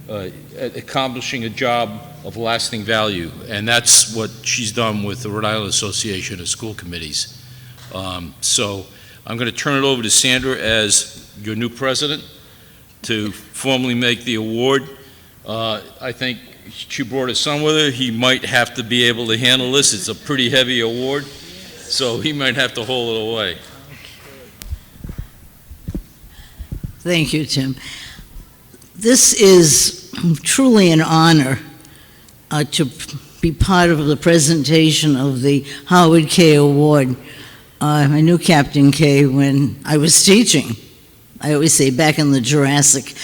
at accomplishing a job of lasting value, and that's what she's done with the Rhode Island Association of School Committees. So I'm going to turn it over to Sandra as your new president to formally make the award. I think she brought her son with her. He might have to be able to handle this. It's a pretty heavy award, so he might have to hold it away. Thank you, Tim. This is truly an honor to be part of the presentation of the Howard K. Award. I knew Captain K when I was teaching. I always say back in the Jurassic.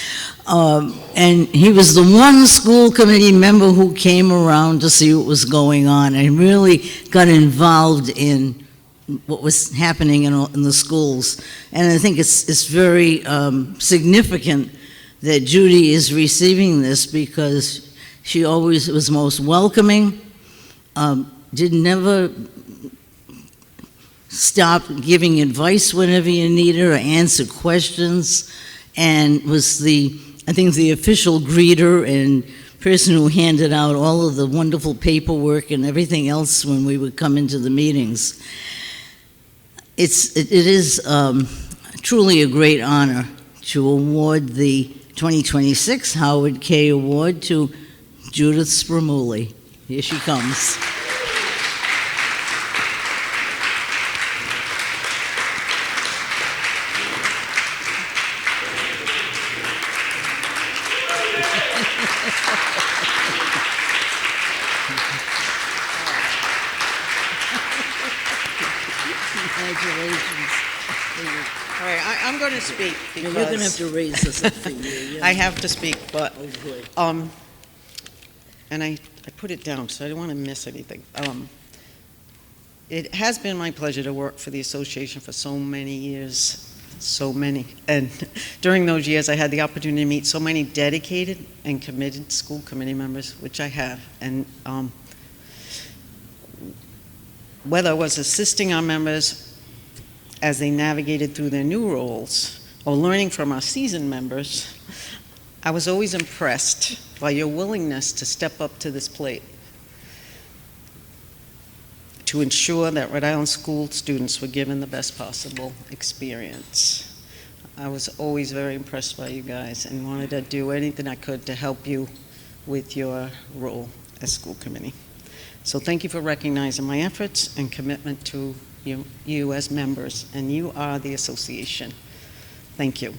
And he was the one school committee member who came around to see what was going on and really got involved in what was happening in the schools. And I think it's very significant that Judy is receiving this, because she always was most welcoming, never stop giving advice whenever you needed or answer questions, and was I think the official greeter and person who handed out all of the wonderful paperwork and everything else when we would come into the meetings. It is truly a great honor to award the 2026 Howard K. Award to Judith Spremulli. Here she comes. Congratulations. All right, I'm going to speak because You're going to have to raise this up for you. Yeah. I have to speak, but Oh, good. and I put it down, so I don't want to miss anything. It has been my pleasure to work for the association for so many years, so many. And during those years, I had the opportunity to meet so many dedicated and committed school committee members, which I have. And whether I was assisting our members as they navigated through their new roles or learning from our seasoned members, I was always impressed by your willingness to step up to this plate to ensure that Rhode Island school students were given the best possible experience. I was always very impressed by you guys and wanted to do anything I could to help you with your role as school committee. So thank you for recognizing my efforts and commitment to you as members, and you are the association. Thank you.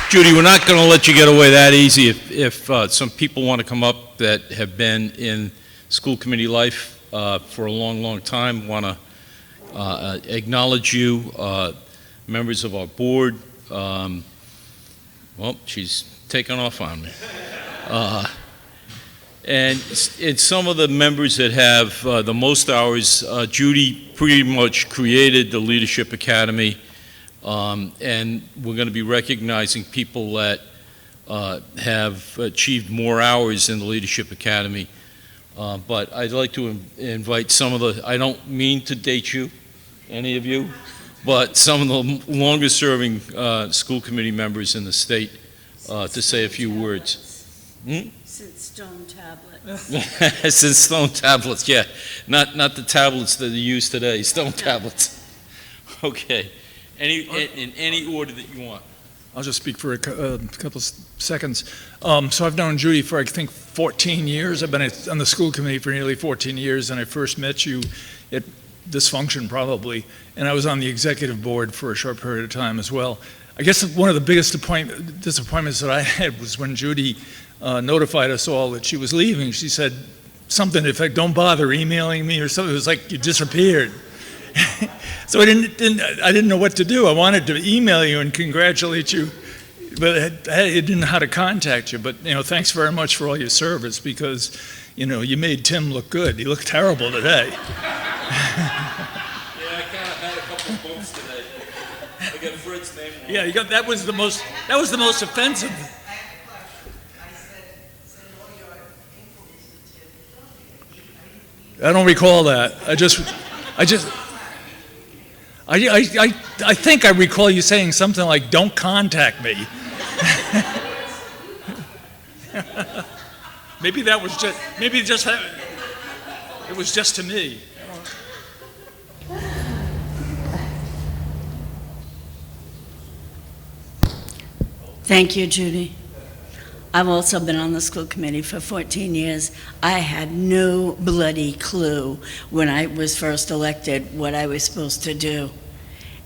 Judy, we're not going to let you get away that easy. If some people want to come up that have been in school committee life for a long, long time, want to acknowledge you, members of our board. Well, she's taken off on me. And some of the members that have the most hours, Judy pretty much created the Leadership Academy, and we're going to be recognizing people that have achieved more hours in the Leadership Academy. But I'd like to invite some of the, I don't mean to date you, any of you, but some of the longest serving school committee members in the state to say a few words. Since stone tablets. Since stone tablets, yeah. Not the tablets that are used today, stone tablets. Okay. In any order that you want. I'll just speak for a couple seconds. So I've known Judy for, I think, 14 years. I've been on the school committee for nearly 14 years, and I first met you at Dysfunction, probably, and I was on the executive board for a short period of time as well. I guess one of the biggest disappointments that I had was when Judy notified us all that she was leaving. She said something to the effect, "Don't bother emailing me," or something. It was like you disappeared. So I didn't know what to do. I wanted to email you and congratulate you, but I didn't know how to contact you. But thanks very much for all your service, because you made Tim look good. He looked terrible today. Yeah, I kind of had a couple of bumps today. I got Fred's name wrong. Yeah, that was the most offensive. I don't recall that. I think I recall you saying something like, "Don't contact me." Maybe that was just, it was just to me. Thank you, Judy. I've also been on the school committee for 14 years. I had no bloody clue when I was first elected what I was supposed to do.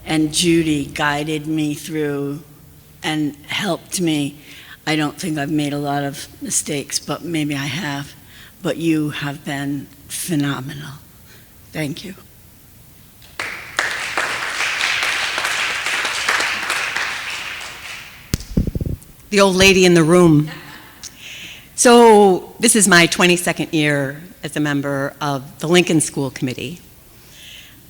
And Judy guided me through and helped me. I don't think I've made a lot of mistakes, but maybe I have. But you have been phenomenal. Thank you. The old lady in the room. So this is my 22nd year as a member of the Lincoln School Committee.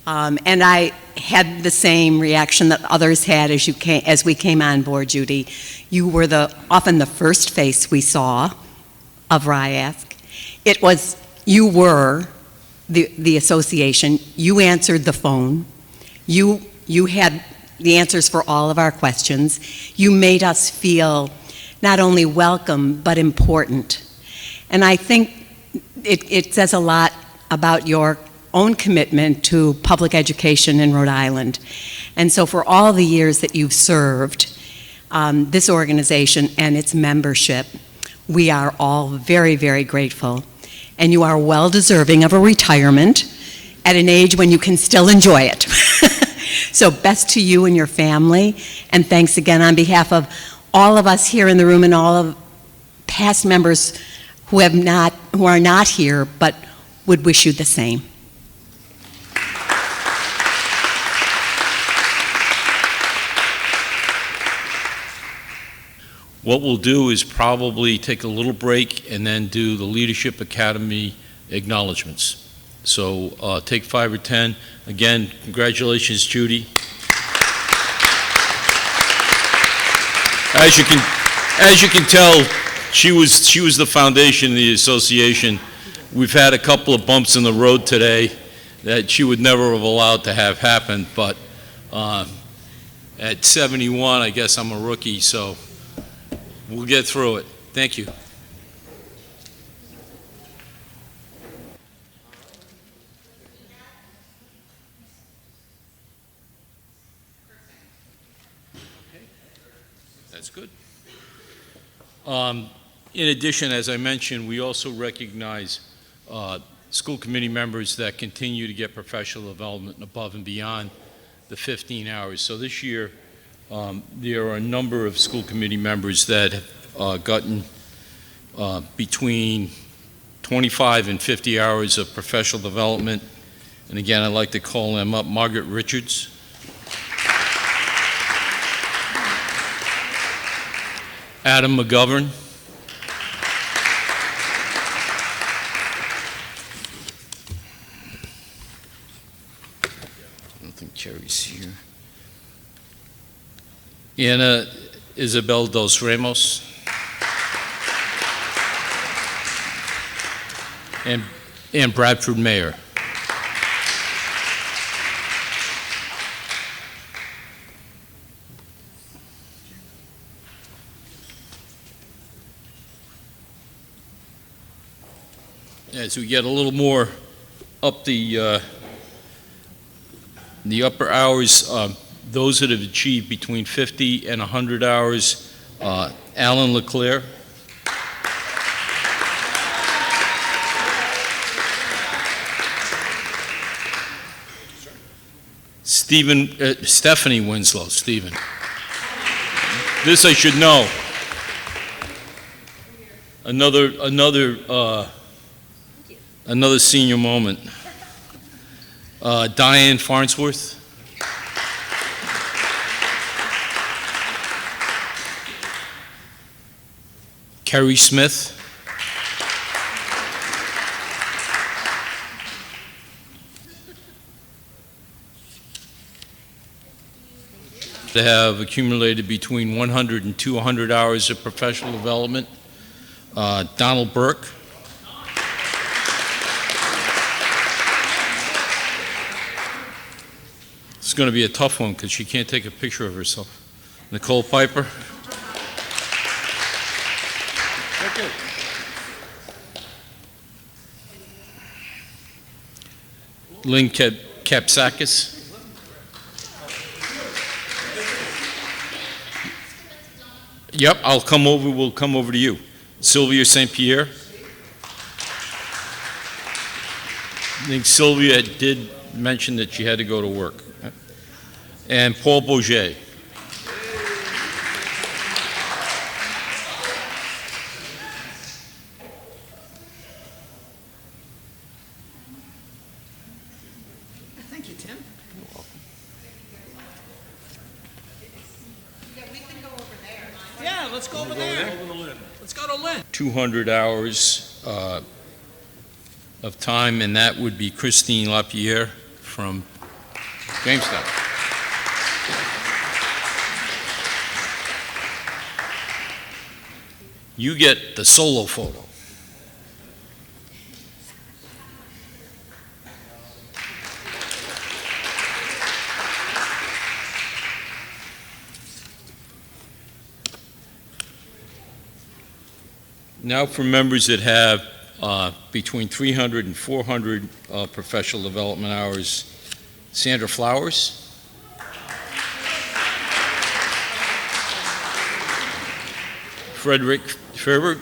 And I had the same reaction that others had as we came on board, Judy. You were often the first face we saw of RIASC. You were the association. You answered the phone. You had the answers for all of our questions. You made us feel not only welcome, but important. And I think it says a lot about your own commitment to public education in Rhode Island. And so for all the years that you've served this organization and its membership, we are all very, very grateful. And you are well deserving of a retirement at an age when you can still enjoy it. So best to you and your family, and thanks again on behalf of all of us here in the room and all of past members who are not here, but would wish you the same. What we'll do is probably take a little break and then do the Leadership Academy acknowledgements. So take 5 or 10. Again, congratulations, Judy. As you can tell, she was the foundation of the association. We've had a couple of bumps in the road today that she would never have allowed to have happen, but at 71, I guess I'm a rookie, so we'll get through it. Thank you. That's good. In addition, as I mentioned, we also recognize school committee members that continue to get professional development above and beyond the 15 hours. So this year, there are a number of school committee members that have gotten between 25 and 50 hours of professional development. And again, I'd like to call them up. Margaret Richards. Adam McGovern. I don't think Cherry's here. Anna Isabel Dos Ramos. And Bradford Mayer. As we get a little more up the upper hours, those that have achieved between 50 and 100 hours, Alan LeClaire. Stephanie Winslow, Stephen. This I should know. Another senior moment. Diane Farnsworth. Kerry Smith. They have accumulated between 100 and 200 hours of professional development. Donald Burke. going to be a tough one because she can't take a picture of herself. Nicole Piper. Lynn Kapsakis. Yep, we'll come over to you. Sylvia St. Pierre. I think Sylvia did mention that she had to go to work. And Paul Bourget. Thank you, Tim. Yeah, let's go over there. Let's go to Lynn. 200 hours of time, and that would be Christine Lapierre from Jamestown. You get the solo photo. Now for members that have between 300 and 400 professional development hours, Sandra Flowers. Frederick Ferber,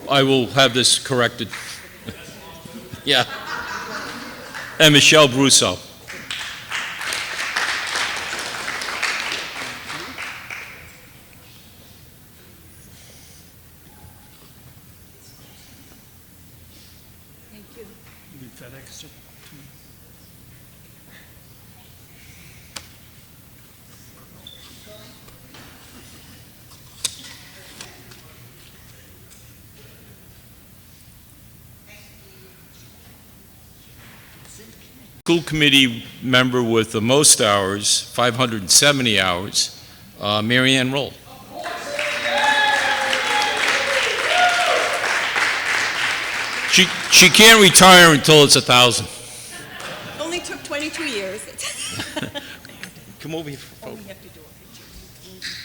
I will have this corrected. Yeah. And Michelle Brousseau. School committee member with the most hours, 570 hours, Mary Ann Roll. She can't retire until it's 1,000. Only took 22 years. Come over here. Oh, we have to do a picture.